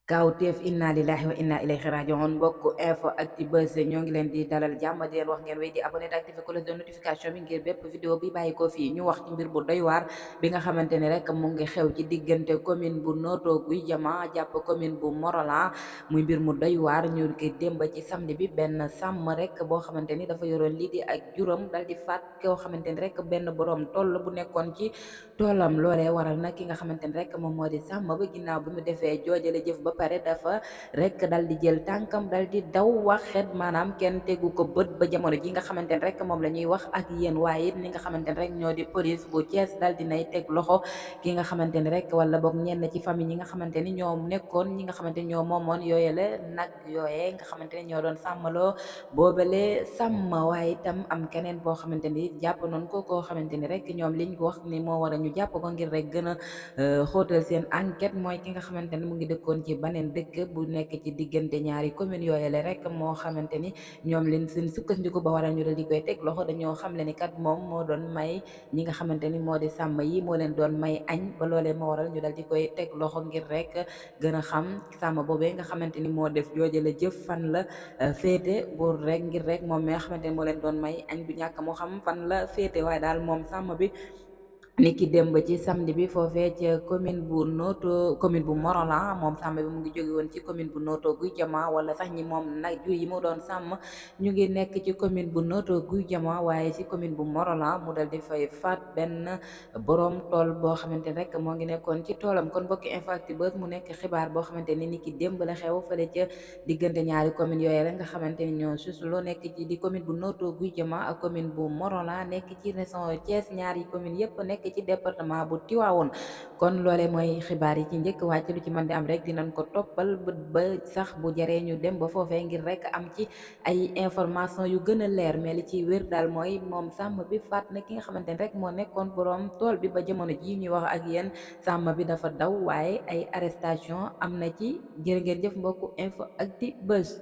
Kawteef inna lillahi wa inna ilayhi raji'un mbokk info Actubuzz ñoo ngi leen di dalal jàmm di leen wax ngeen wéy di abonné te activé cloche de notification bi ngir bépp vidéo bi bàyyi ko fii ñu wax ci mbir bu doy waar bi nga xamante ne rek mu ngi xew ci diggante commune bu Notto Gouye Diama jàpp commune bu Morolan muy mbir mu doy waar ñu ki démb ci samedi bi benn sàmm rek boo xamante ni dafa yoroon lii di ak juróom dal di faat koo xamante ni rek benn borom toll bu nekkoon ci toolam loolee waral nag ki nga xamante ni rek moom moo di sàmm ba ginnaaw bi mu defee joojale jëf ba pare dafa rek dal di jël tànkam dal di daw waxet maanaam kenn tegu ko bët ba jamono ji nga xamante ne rek moom la ñuy wax ak yéen waaye it ni nga xamante ne rek ñoo di police bu Thiès dal di nay teg loxo ki nga xamante ni rek wala boog ñenn ci famille ñi nga xamante ni ñoo nekkoon ñi nga xamante ni ñoo moomoon yooyale nag yooyee nga xamante ni ñoo doon sàmmaloo boobale sàmm waaye itam am keneen boo xamante ni jàpp noonu ko koo xamante ni rek ñoom liñ ko wax ni moo war a ñu jàpp ko ngir rek gën a xóotal seen enquête mooy ki nga xamante ni mu ngi dëkkoon ci baneen dëkk bu nekk ci diggante ñaari commune yooyale rek moo xamante ni ñoom leen seen sukkandiku ba waral ñu dal di koy teg loxo dañoo xamle ni kat moom moo doon may ñi nga xamante ni moo di sàmm yi moo leen doon may añ ba loolee moo waral ñu dal di koy teg loxo ngir rek gën a xam sàmm boobee nga xamante ni moo def joojale jëf fan la féete pour rek ngir rek moom mi nga xamante ni moo leen doon may añ bu ñàkk moo xam fan la féete waaye daal moom sàmm bi niki démb ci samedi bi foofee ca commune bu Morolan moom sàmm bi mu ngi jóge woon ci commune bu Notto Gouye Diama wala sax ñi moom nag jur yi mu doon sàmm ñu ngi nekk ci commune bu Notto Gouye Diama waaye ci commune bu Morolan mu dal di fay faat benn borom tool boo xamante ni rek moo ngi nekkoon ci toolam kon bokki Info Actubuzz mu nekk xibaar boo xamante ni niki démb la xew fële ca diggante ñaari commune yooyu rek nga xamante ni ñoo susloo nekk ci di commune bu Notto Gouye Diama ak commune bu Morolan nekk ci région Thiès ñaari commune yëpp nekk ci département bu Tivaouane kon loole mooy xibaar yi ci njëkk wàcc lu ci mën di am rek dinañ ko toppal bët ba sax bu jaree ñu dem ba foofee ngir rek am ci ay information yu gën a leer mais li ci wér daal mooy moom sàmm bi faat na ki nga xamante ni rek moo nekkoon borom tool bi ba jamono ji ñuy wax ak yéen sàmm bi dafa daw waaye ay arrestation am na ci jërë ngeen jëf mbokku Info Actubuzz